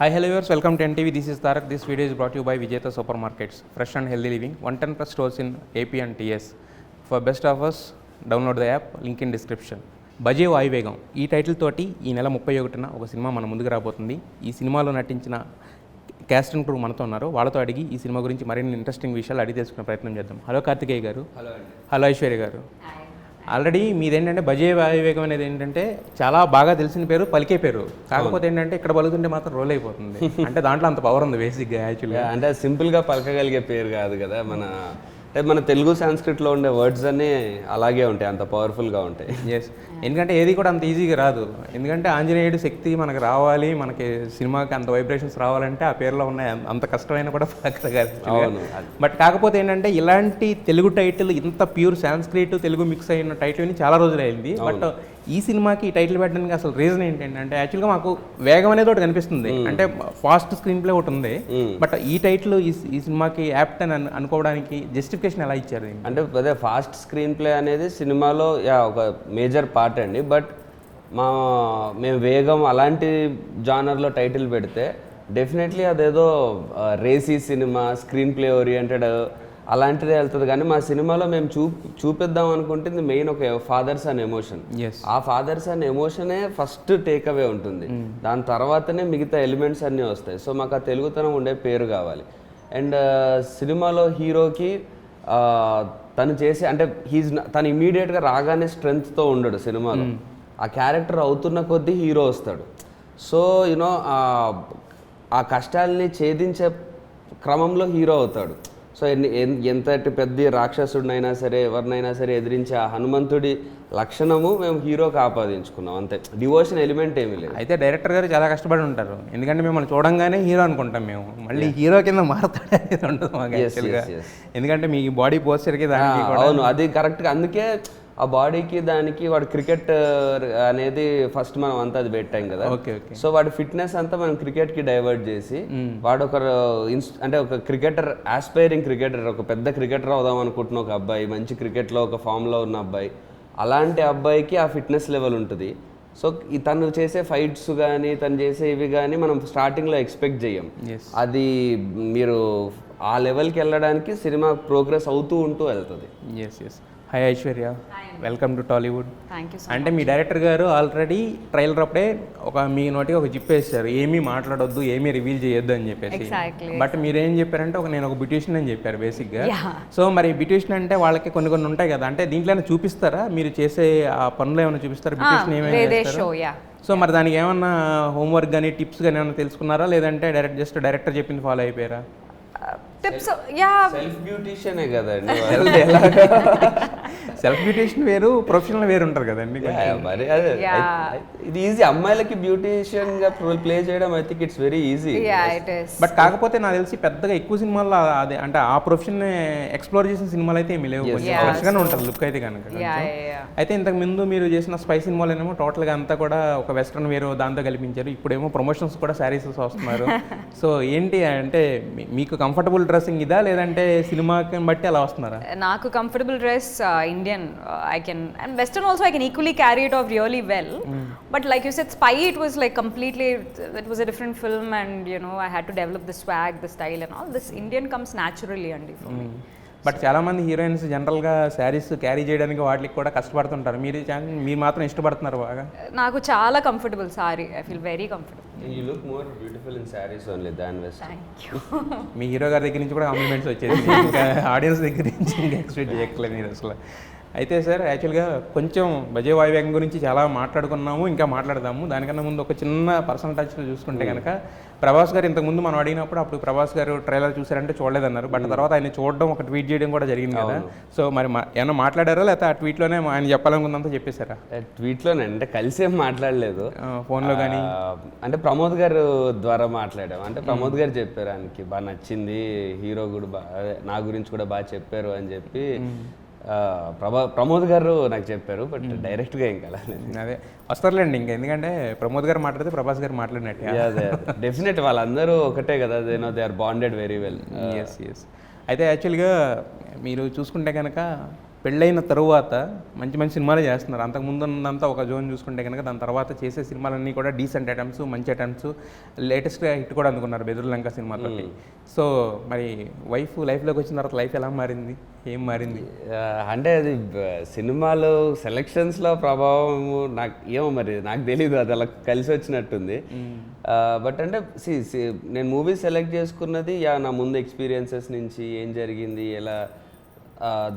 Hi, hello viewers, welcome to NTV. This is Tarak. This video is brought to you by Vijayta Supermarkets. Fresh and healthy living, 110 plus stores in AP and TS. For best offers, download the app, link in description. బజే వాయువేగం ఈ title తోటి ఈ నెల 31న ఒక cinema మన ముందుకు రాబోతుంది. ఈ సినిమాలో నటించిన క్యాస్ట్ అండ్ క్రూ మనతో ఉన్నారు. వాళ్ళతో అడిగి ఈ సినిమా గురించి మరిన్ని ఇంట్రెస్టింగ్ విషయాలు అడిగి తెలుసుకునే ప్రయత్నం చేద్దాం. హలో కార్తికేయ గారు. హలో ఐశ్వర్య గారు. ఆల్రెడీ మీదేంటంటే బజే వాయువేగం అనేది ఏంటంటే చాలా బాగా తెలిసిన పేరు, పలికే పేరు. కాకపోతే ఏంటంటే ఇక్కడ పలుకుతుంటే మాత్రం రోల్ అయిపోతుంది. అంటే దాంట్లో అంత పవర్ ఉంది బేసిక్గా. యాక్చువల్గా అంటే సింపుల్గా పలకగలిగే పేరు కాదు కదా. మన తెలుగు సంస్కృతిలో ఉండే వర్డ్స్ అన్నీ అలాగే ఉంటాయి, అంత పవర్ఫుల్గా ఉంటాయి. ఎస్, ఎందుకంటే ఏది కూడా అంత ఈజీగా రాదు. ఎందుకంటే ఆంజనేయుడు శక్తి మనకు రావాలి, మనకి సినిమాకి అంత వైబ్రేషన్స్ రావాలంటే ఆ పేరులో ఉన్నాయి. అంత కష్టమైన కూడా పలకగలి. బట్ కాకపోతే ఏంటంటే ఇలాంటి తెలుగు టైటిల్ ఇంత ప్యూర్ సాంస్క్రిట్ తెలుగు మిక్స్ అయిన టైటిల్ చాలా రోజులు అయింది. బట్ ఈ సినిమాకి ఈ టైటిల్ పెట్టడానికి అసలు రీజన్ ఏంటంటే యాక్చువల్గా మాకు వేగం అనేది ఒకటి కనిపిస్తుంది, అంటే ఫాస్ట్ స్క్రీన్ ప్లే ఒకటి ఉంది. బట్ ఈ టైటిల్ ఈ సినిమాకి యాప్ట్ అని అనుకోవడానికి జస్టిఫికేషన్ ఎలా ఇచ్చారు? అంటే అదే ఫాస్ట్ స్క్రీన్ ప్లే అనేది సినిమాలో ఒక మేజర్ పార్ట్ అండి. బట్ మేము వేగం అలాంటి జానర్లో టైటిల్ పెడితే డెఫినెట్లీ అదేదో racy cinema, screen play oriented అలాంటిదే వెళ్తుంది. కానీ మా సినిమాలో మేము చూపిద్దాం అనుకుంటుంది మెయిన్ ఒక ఫాదర్స్ అండ్ ఎమోషన్. ఆ ఫాదర్స్ అండ్ ఎమోషనే ఫస్ట్ టేక్ అవే ఉంటుంది, దాని తర్వాతనే మిగతా ఎలిమెంట్స్ అన్నీ వస్తాయి. సో మాకు ఆ తెలుగుతనం ఉండే పేరు కావాలి. అండ్ సినిమాలో హీరోకి తను చేసి అంటే తను ఇమీడియట్గా రాగానే స్ట్రెంగ్త్తో ఉండడు సినిమాలో. ఆ క్యారెక్టర్ అవుతున్న కొద్దీ హీరో వస్తాడు. సో యూనో ఆ కష్టాలని ఛేదించే క్రమంలో హీరో అవుతాడు. సో ఎంతటి పెద్ద రాక్షసుడినైనా సరే, ఎవరినైనా సరే ఎదిరించే ఆ హనుమంతుడి లక్షణము మేము హీరోకి ఆపాదించుకున్నాం, అంతే. డివోషన్ ఎలిమెంట్ ఏమీ లేదు. అయితే డైరెక్టర్ గారు చాలా కష్టపడి ఉంటారు, ఎందుకంటే మిమ్మల్ని చూడంగానే హీరో అనుకుంటాం మేము, మళ్ళీ హీరో కింద మారుతాడు అనేది ఉండదు మాకు యాక్చువల్గా. ఎందుకంటే మీ బాడీ పోస్చర్కి దానికి. అవును, అది కరెక్ట్గా. అందుకే ఆ బాడీకి దానికి వాడు క్రికెట్ అనేది ఫస్ట్ మనం అంతా అది పెట్టాం కదా. సో వాడి ఫిట్నెస్ అంతా మనం క్రికెట్కి డైవర్ట్ చేసి వాడు అంటే ఒక క్రికెటర్, ఆస్పైరింగ్ క్రికెటర్, ఒక పెద్ద క్రికెటర్ అవుదాం అనుకుంటున్న ఒక అబ్బాయి, మంచి క్రికెట్లో ఒక ఫామ్లో ఉన్న అబ్బాయి, అలాంటి అబ్బాయికి ఆ ఫిట్నెస్ లెవెల్ ఉంటుంది. సో తను చేసే ఫైట్స్ కానీ తను చేసే ఇవి కానీ మనం స్టార్టింగ్లో ఎక్స్పెక్ట్ చేయం. అది మీరు ఆ లెవెల్కి వెళ్ళడానికి సినిమా ప్రోగ్రెస్ అవుతూ ఉంటూ వెళ్తుంది. Hi Aishwarya, welcome to Tollywood. అంటే మీ మచ్. డైరెక్టర్ గారు ఆల్రెడీ ట్రైలర్ అప్పుడే మీ నోటికి ఒక జిప్ వేసారు, ఏమీ మాట్లాడొద్దు, ఏమీ రివీల్ చేయొద్దు అని చెప్పేసి. బట్ మీరేం చెప్పారంటే నేను ఒక బ్యూటిషియన్ అని చెప్పారు బేసిక్గా. సో మరి బ్యూటిషియన్ అంటే వాళ్ళకి కొన్ని కొన్ని ఉంటాయి కదా, అంటే దీంట్లో ఏమైనా చూపిస్తారా, మీరు చేసే ఆ పనులు ఏమైనా చూపిస్తారా, బ్యూటిషియన్ ఏమైనా? సో మరి దానికి ఏమన్నా హోంవర్క్ కానీ టిప్స్ కానీ ఏమైనా తెలుసుకున్నారా, లేదంటే డైరెక్టర్ చెప్పింది ఫాలో అయిపోయారా? టిప్స్ సెల్ఫ్ బ్యూటిషియనే కదండి. సెల్ఫ్ బ్యూటిషియన్ వేరు, ప్రొఫెషనల్ వేరు ఉంటారు కదండి. మరి అదే ఇది ఈజీ, అమ్మాయిలకి బ్యూటిషియన్ గా ప్లే చేయడం I think it's very easy. But కాకపోతే నాకు తెలిసి పెద్దగా ఎక్కువ సినిమాల్లో అదే అంటే ఆ ప్రొఫెషన్ ఎక్స్ప్లోర్ చేసిన సినిమాలు అయితే ఏమి లేవు, కొంచెం ఫ్రెష్గానే ఉంటుంది లుక్ అయితే కనుక. అయితే ఇంతకు ముందు మీరు చేసిన స్పై సినిమాలేమో టోటల్గా అంతా కూడా ఒక వెస్ట్రన్ వేరు దాంతో కల్పించారు, ఇప్పుడేమో ప్రమోషన్స్ కూడా శారీస్ వస్తున్నారు. సో ఏంటి అంటే మీకు కంఫర్టబుల్ డ్రెస్సింగ్ ఇదా, లేదంటే సినిమాకి బట్టి అలా వస్తున్నారా? నాకు comfortable dress Indian I can, and western also I can equally carry it off really well. But like you said, Spy, it was like completely, it was a different film, and you know I had to develop the swag, the style and all. This Indian comes naturally and for me. But చాలామంది heroines జనరల్గా saris carry చేయడానికి వాటికి కూడా కష్టపడుతుంటారు, మీరు మాత్రం ఇష్టపడుతున్నారు బాగా. నాకు చాలా comfortable sorry, I feel very comfortable. You look more beautiful in sarees only than western. Thank you. Me hero గారి దగ్గర నుంచి కూడా కాంప్లిమెంట్స్ వచ్చేది, ఇంకా ఆడియన్స్ దగ్గర నుంచి ఇంకా ఎక్స్పెక్ట్ చేయట్లేదు మీరు అసలు. అయితే సార్ యాక్చువల్గా కొంచెం బజే వాయువేగం గురించి చాలా మాట్లాడుకున్నాము, ఇంకా మాట్లాడదాము. దానికన్నా ముందు ఒక చిన్న పర్సనల్ టచ్లో చూసుకుంటే కనుక ప్రభాస్ గారు ఇంతకుముందు మనం అడిగినప్పుడు అప్పుడు ప్రభాస్ గారు ట్రైలర్ చూసారంటే చూడలేదన్నారు. బట్ తర్వాత ఆయన చూడడం, ఒక ట్వీట్ చేయడం కూడా జరిగింది కదా. సో మరి ఏమన్నా మాట్లాడారా, లేకపోతే ఆ ట్వీట్లోనే ఆయన చెప్పాలనుకున్నంత చెప్పేశారా? ట్వీట్లోనే అంటే కలిసి ఏం మాట్లాడలేదు, ఫోన్లో కానీ. అంటే ప్రమోద్ గారు ద్వారా మాట్లాడాము. అంటే ప్రమోద్ గారు చెప్పారు ఆయనకి బాగా నచ్చింది, హీరో కూడా నా గురించి కూడా బాగా చెప్పారు అని చెప్పి ప్రమోద్ గారు నాకు చెప్పారు. బట్ డైరెక్ట్గా ఏం కలలేదు. అదే వస్తారులేండి ఇంకా, ఎందుకంటే ప్రమోద్ గారు మాట్లాడితే ప్రభాస్ గారు మాట్లాడినట్టు. అదే డెఫినెట్, వాళ్ళందరూ ఒకటే కదా, they are bonded very well. Yes. అయితే యాక్చువల్గా మీరు చూసుకుంటే కనుక పెళ్ళైన తరువాత మంచి మంచి సినిమాలు చేస్తున్నారు. అంతకుముందు ఉన్నంతా ఒక జోన్ చూసుకుంటే కనుక దాని తర్వాత చేసే సినిమాలన్నీ కూడా డీసెంట్ అటెంప్ట్స్, మంచి అటెంప్ట్స్, లేటెస్ట్గా హిట్ కూడా అందుకున్నారు బెదురులంక సినిమాతో. సో మరి వైఫ్ లైఫ్లోకి వచ్చిన తర్వాత లైఫ్ ఎలా మారింది, ఏం మారింది? అంటే అది సినిమాలు సెలక్షన్స్లో ప్రభావం నాకు ఏమో మరి నాకు తెలీదు, అది అలా కలిసి వచ్చినట్టుంది. బట్ అంటే నేను మూవీ సెలెక్ట్ చేసుకున్నది నా ముందు ఎక్స్పీరియన్సెస్ నుంచి ఏం జరిగింది, ఎలా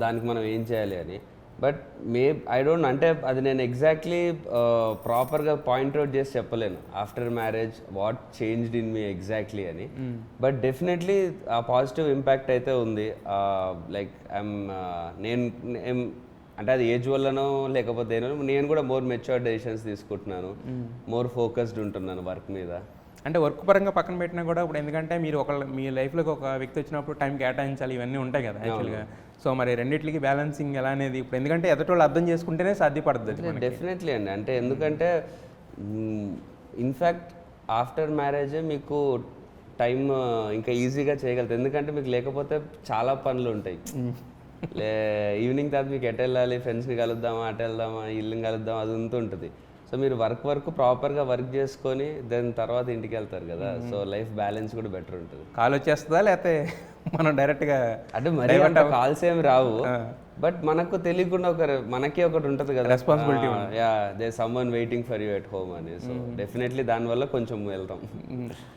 దానికి మనం ఏం చేయాలి అని. బట్ ఐ డోంట్ అంటే అది నేను ఎగ్జాక్ట్లీ ప్రాపర్గా పాయింట్అవుట్ చేసి చెప్పలేను after marriage what changed in me exactly అని. బట్ డెఫినెట్లీ ఆ పాజిటివ్ ఇంపాక్ట్ అయితే ఉంది. లైక్ నేను అంటే అది ఏజ్ వల్లనో లేకపోతే నేను కూడా మోర్ మెచ్యూర్డ్ డెసిషన్స్ తీసుకుంటున్నాను, మోర్ ఫోకస్డ్ ఉంటున్నాను వర్క్ మీద. అంటే వర్క్ పరంగా పక్కన పెట్టినా కూడా ఇప్పుడు ఎందుకంటే మీరు మీ లైఫ్లోకి ఒక వ్యక్తి వచ్చినప్పుడు టైం కేటాయించాలి, ఇవన్నీ ఉంటాయి కదా యాక్చువల్గా. సో మరి రెండింటికి బ్యాలెన్సింగ్ ఎలా అనేది ఇప్పుడు ఎందుకంటే ఎదుటి వాళ్ళు అర్థం చేసుకుంటేనే సాధ్యపడుతుంది. డెఫినెట్లీ అండి. అంటే ఎందుకంటే ఇన్ఫ్యాక్ట్ ఆఫ్టర్ మ్యారేజే మీకు టైం ఇంకా ఈజీగా చేయగలుగుతారు. ఎందుకంటే మీకు లేకపోతే చాలా పనులు ఉంటాయి. ఈవినింగ్ తర్వాత మీకు ఎటు వెళ్ళాలి, ఫ్రెండ్స్ని కలుద్దామా, అటు వెళ్దామా, ఇల్లుని కలుద్దామా, అది ఉంటుంది. సో మీరు వర్క్ ప్రాపర్గా వర్క్ చేసుకొని దాని తర్వాత ఇంటికి వెళ్తారు కదా. సో లైఫ్ బ్యాలెన్స్ కూడా బెటర్ ఉంటుంది. కాల్ వచ్చేస్తుందా లేకపోతే మనం డైరెక్ట్గా అంటే మరి కాల్స్ ఏమి రావు, బట్ మనకు తెలియకుండా మనకి ఒకటి ఉంటుంది కదా, responsibility. There someone waiting for you at home అని. సో డెఫినెట్లీ దానివల్ల కొంచెం వెళ్తాం.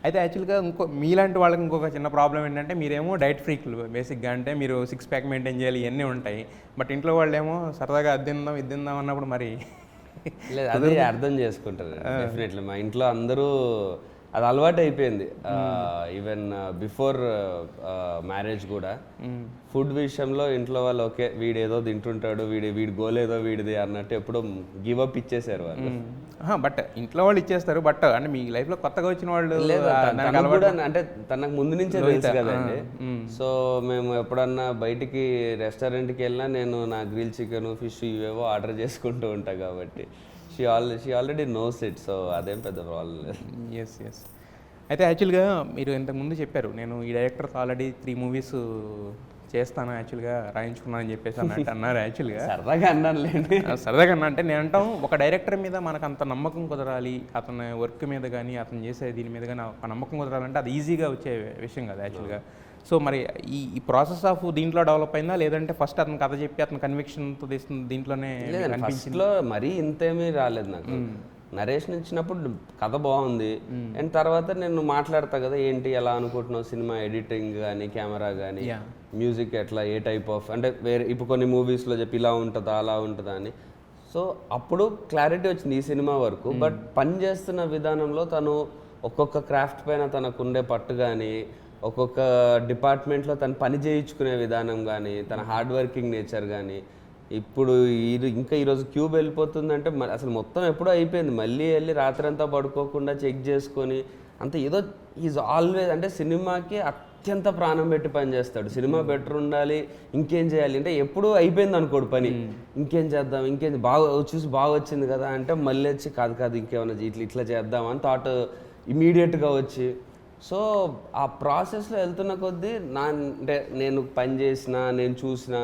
అయితే యాక్చువల్గా మీలాంటి వాళ్ళకి ఇంకొక చిన్న ప్రాబ్లం ఏంటంటే మీరేమో డైట్ ఫ్రీక్లు బేసిక్గా, అంటే మీరు 6 ప్యాక్ మెయింటైన్ చేయాలి, ఇవన్నీ ఉంటాయి. బట్ ఇంట్లో వాళ్ళు ఏమో సరదాగా ఇది తిందాం అన్నప్పుడు మరి లేదు, అదే అర్థం చేసుకుంటారు డెఫినెట్లీ. మా ఇంట్లో అందరూ అది అలవాటు అయిపోయింది. ఈవెన్ బిఫోర్ మ్యారేజ్ కూడా ఫుడ్ విషయంలో ఇంట్లో వాళ్ళు ఓకే వీడు ఏదో తింటుంటాడు, వీడి గోల్ ఏదో వీడిది అన్నట్టు ఎప్పుడు గివ్ అప్ ఇచ్చేసారు వాళ్ళు. బట్ ఇంట్లో వాళ్ళు ఇచ్చేస్తారు, బట్ అంటే మీ లైఫ్లో కొత్తగా వచ్చిన వాళ్ళు కూడా అంటే తనకు ముందు నుంచే తెలుసు కదండి. సో మేము ఎప్పుడన్నా బయటికి రెస్టారెంట్కి వెళ్ళినా నేను నా గ్రిల్ చికెన్, ఫిష్ ఇవేవో ఆర్డర్ చేసుకుంటూ ఉంటా కాబట్టి she already knows it. So అదేం పెద్ద ప్రాబ్లం లేదు. ఎస్. అయితే యాక్చువల్గా మీరు ఇంతకుముందు చెప్పారు నేను ఈ డైరెక్టర్తో ఆల్రెడీ 3 మూవీస్ చేస్తాను, యాక్చువల్గా రాయించుకున్నాను అని చెప్పేసి అన్నారు. యాక్చువల్గా సరదాగా అన్నానులేండి. సరదాగా అన్నా అంటే నేను అంటాం ఒక డైరెక్టర్ మీద మనకు అంత నమ్మకం కుదరాలి, అతని వర్క్ మీద కానీ అతను చేసే దీని మీద కానీ ఒక నమ్మకం కుదరాలంటే అది ఈజీగా వచ్చే విషయం కదా యాక్చువల్గా. సో మరి ఈ ప్రాసెస్ ఆఫ్ దీంట్లో డెవలప్ అయిందా, లేదంటే ఫస్ట్ అతను కథ చెప్పి అతను కన్విక్షన్తో తీస్తుంది దీంట్లోనే? ఫస్ట్లో మరీ ఇంతేమీ రాలేదు నాకు. నరేషన్ ఇచ్చినప్పుడు కథ బాగుంది, అండ్ తర్వాత నేను మాట్లాడతా కదా ఏంటి ఎలా అనుకుంటున్నావు, సినిమా ఎడిటింగ్ కానీ కెమెరా కానీ మ్యూజిక్ ఎట్లా, ఏ టైప్ ఆఫ్ అంటే వేరే ఇప్పుడు కొన్ని మూవీస్లో చెప్పి ఇలా ఉంటుందా అలా ఉంటుందా అని. సో అప్పుడు క్లారిటీ వచ్చింది ఈ సినిమా వరకు. బట్ పని చేస్తున్న విధానంలో తను ఒక్కొక్క క్రాఫ్ట్ పైన తనకుండే పట్టు కానీ, ఒక్కొక్క డిపార్ట్మెంట్లో తను పని చేయించుకునే విధానం కానీ, తన హార్డ్ వర్కింగ్ నేచర్ కానీ, ఇప్పుడు ఇంకా ఈరోజు క్యూబ్ వెళ్ళిపోతుందంటే అసలు మొత్తం ఎప్పుడో అయిపోయింది, మళ్ళీ వెళ్ళి రాత్రి అంతా పడుకోకుండా చెక్ చేసుకొని అంత ఏదో ఈజ్ ఆల్వేస్ అంటే సినిమాకి అత్యంత ప్రాణం పెట్టి పని చేస్తాడు. సినిమా బెటర్ ఉండాలి, ఇంకేం చేయాలి అంటే ఎప్పుడూ అయిపోయింది అనుకోడు పని, ఇంకేం చేద్దాం, ఇంకేం చూసి బాగా వచ్చింది కదా అంటే మళ్ళీ వచ్చి కాదు ఇంకేమన్నా ఇట్లా చేద్దాం అని థాట్ ఇమీడియట్గా వచ్చి. సో ఆ ప్రాసెస్లో వెళ్తున్న కొద్దీ అంటే నేను పని చేసిన, నేను చూసిన,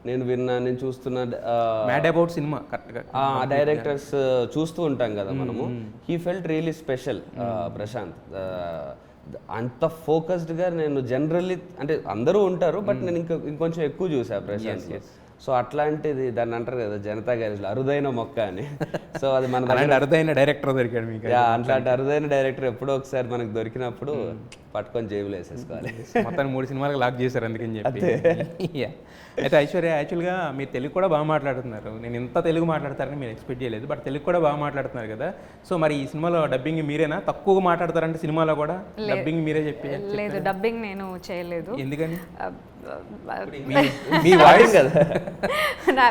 నేను విన్నా, నేను చూస్తున్న మ్యాడ్ అబౌట్ సినిమా కరెక్ట్గా డైరెక్టర్స్ చూస్తూ ఉంటాం కదా మనము. He felt really special Prashanth. అంత ఫోకస్డ్గా నేను జనరల్లీ అంటే అందరూ ఉంటారు, బట్ నేను ఇంకొంచెం ఎక్కువ చూసా ప్రశాంత్. సో అట్లాంటిది దాన్ని అంటారు కదా జనతా గ్యారేజ్లో అరుదైన మొక్క అని. సో అది మన అరుదైన డైరెక్టర్ దొరికాడు మీకు. అట్లాంటి అరుదైన డైరెక్టర్ ఎప్పుడో ఒకసారి మనకు దొరికినప్పుడు పట్టుకొని జేబులు వేసేసుకోవాలి. మొత్తం 3 సినిమాలకు లాక్ చేశారు అందుకని చెప్పి. అయితే ఐశ్వర్య యాక్చువల్గా మీరు తెలుగు కూడా బాగా మాట్లాడుతున్నారు. నేను ఇంత తెలుగు మాట్లాడతారని మీరు ఎక్స్పెక్ట్ చేయలేదు, బట్ తెలుగు కూడా బాగా మాట్లాడుతున్నారు కదా. సో మరి ఈ సినిమాలో డబ్బింగ్ మీరేనా? తక్కువగా మాట్లాడతారంటే సినిమాలో కూడా డబ్బింగ్ మీరే చెప్పి? లేదు, డబ్బింగ్ నేను చేయలేదు. ఎందుకని? మీ వాయిస్ కదా.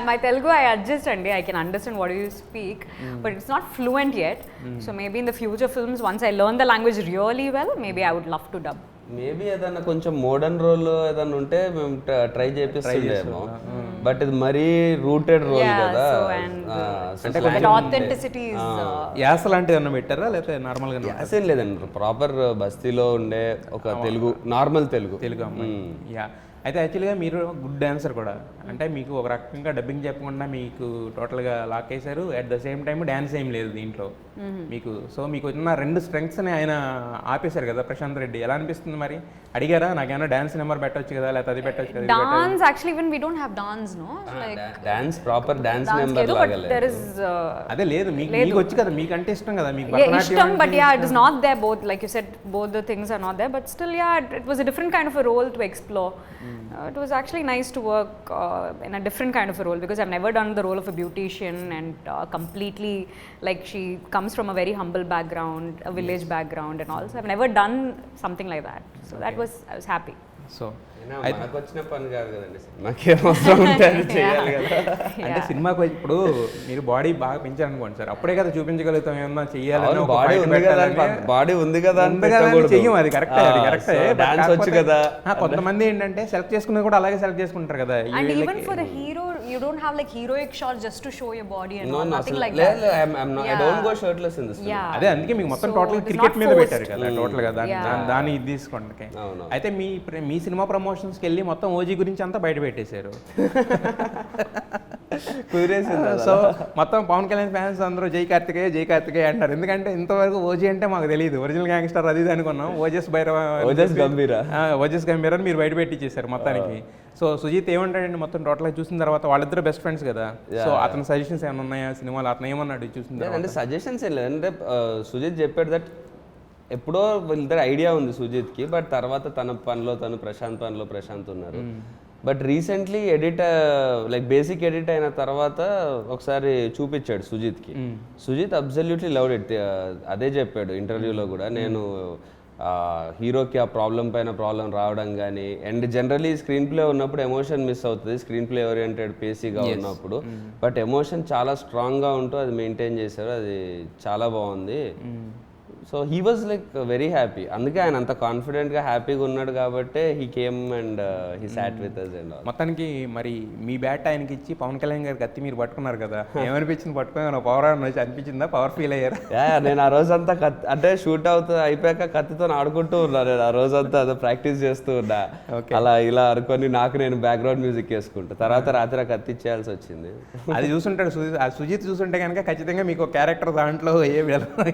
My Telugu I adjust and I can understand what you speak, but it's not fluent yet. So maybe in the future films, once I learn the language really well, maybe I would love to dub. Maybe ఏదన్నా కొంచెం modern role ఏదన్నా ఉంటే మేము try చేపిస్తుండేమో, but ఇది మరీ rooted role కదా. Authenticity యాస లాంటిది అన్న పెట్టారా లేకపోతే నార్మల్గా? యాస ఏం లేదండి, ప్రాపర్ బస్తీలో ఉండే ఒక తెలుగు, నార్మల్ తెలుగు అమ్మాయి. యా. అయితే యాక్చువల్గా మీరు గుడ్ డాన్సర్ కూడా, అంటే మీకు ఒక రకంగా డబ్బింగ్ చెప్పకుండా మీకు టోటల్గా లాక్ వేశారు. At the same time dance ఏం లేదు దీంట్లో మీకు. సో మీకు ఉన్న 2 స్ట్రెంగ్స్ని ఆయన ఆపేశారు కదా ప్రశాంత్ రెడ్డి. ఎలా అనిపిస్తుంది మరి? అడిగారా నాకేమైనా డ్యాన్స్ నెంబర్ పెట్టొచ్చు కదా, లేకపోతే అది పెట్టొచ్చు కదా? Dance, actually, even we don't have dance, no? Like dance proper dance dance number kedo, లాగా but there is. అదే లేదు మీకు వచ్చు కదా, మీకు అంటే ఇష్టం కదా మీకు Yeah, ishtam, but yeah, it is not there. Both, like you said, both the things are not there. But still, yeah, it was a different kind of a role to explore. It was actually nice to work in a different kind of a role, because I've never done the role of a beautician and completely, like, she comes from a very humble background, a village background, and all. So I've never done something like that. So that was, I was happy. So మనకు వచ్చిన పని కాదు కదండి, మాకు అవసరం ఉంటే అది చేయాలి కదా. అంటే సినిమాకు ఇప్పుడు మీరు బాడీ బాగా పెంచారనుకోండి సార్, అప్పుడే కదా చూపించగలుగుతాం ఏమన్నా చెయ్యాలని. బాడీ ఉంది కదా, బాడీ ఉంది కదా చెయ్యం, అది కరెక్టే, అది కరెక్టే. డాన్స్ వచ్చు కదా. కొంతమంది ఏంటంటే సెలెక్ట్ చేసుకున్నది కూడా అలాగే సెలెక్ట్ చేసుకుంటారు కదా. And even for a hero, you don't have like heroic shots just to show your body and all, nothing like that. that. I don't go shirtless in this film. Yeah. అదే అందుకే మీకు మొత్తం So, total it's cricket not మీద forced. పెట్టారు కదా total గా దాన్ని ఇది తీసుకోండి. అయితే మీ సినిమా ప్రమోషన్స్కి వెళ్ళి మొత్తం ఓజీ గురించి అంతా బయట పెట్టేశారు. సో మొత్తం పవన్ కళ్యాణ్ ఫ్యాన్స్ అందరూ జై కార్తికేయ జై కార్తికేయ అంటారు. ఎందుకంటే ఇంతవరకు ఓజీ అంటే మాకు తెలియదు, ఒరిజినల్ గ్యాంగ్స్టర్ అది ఇది అనుకున్నాం. ఓజస్ భైరవ, ఓజస్ గంభీర అని మీరు బయట పెట్టించేశారు మొత్తానికి. సో సుజిత్ ఏమంటాడండి మొత్తం టోటల్గా చూసిన తర్వాత? వాళ్ళిద్దరు బెస్ట్ ఫ్రెండ్స్ కదా. సో అతని సజెషన్స్ ఏమైనా ఉన్నాయా సినిమాలో? అతను ఏమన్నాడు చూసిన తర్వాత? అంటే సజెషన్స్ ఏం లేదు, అంటే సుజిత్ చెప్పాడు దట్ ఎప్పుడో వీళ్ళిద్దరు ఐడియా ఉంది సుజిత్కి, బట్ తర్వాత తన పనిలో తను, ప్రశాంత్ పనిలో ప్రశాంత్ ఉన్నారు. But recently edit, like basic edit అయిన తర్వాత ఒకసారి చూపించాడు సుజిత్కి. Sujeeth absolutely loved it. అదే చెప్పాడు ఇంటర్వ్యూలో కూడా, నేను హీరోకి ఆ ప్రాబ్లం పైన ప్రాబ్లం రావడం కానీ, అండ్ జనరలీ స్క్రీన్ ప్లే ఉన్నప్పుడు ఎమోషన్ మిస్ అవుతుంది, స్క్రీన్ ప్లే ఓరియంటెడ్ పేసీగా ఉన్నప్పుడు. బట్ ఎమోషన్ చాలా స్ట్రాంగ్గా ఉంటూ అది మెయింటైన్ చేశారు, అది చాలా బాగుంది. So he was like very happy. అందుకే ఆయన అంత కాన్ఫిడెంట్గా హ్యాపీగా ఉన్నాడు కాబట్టి he came and he sat with us and all. మొత్తానికి మరి మీ బ్యాట్ ఆయనకి ఇచ్చి పవన్ కళ్యాణ్ గారి కత్తి మీరు పట్టుకున్నారు కదా, ఏమనిపించింది? పట్టుకుని పవర్ అనిపించిందా? పవర్ ఫీల్ అయ్యారా? నేను ఆ రోజంతా అంటే షూట్ అవుతుంది అయిపోయాక కత్తితో ఆడుకుంటూ ఉన్నా. నేను ఆ రోజంతా అదే ప్రాక్టీస్ చేస్తూ ఉన్నా, అలా ఇలా అనుకొని నాకు నేను బ్యాక్గ్రౌండ్ మ్యూజిక్ వేసుకుంటా. తర్వాత రాత్రి కత్తి ఇచ్చేయాల్సి వచ్చింది. అది చూసుంటాడు సుజిత్ చూసుంటే కనుక ఖచ్చితంగా మీకు క్యారెక్టర్ దాంట్లో ఏదో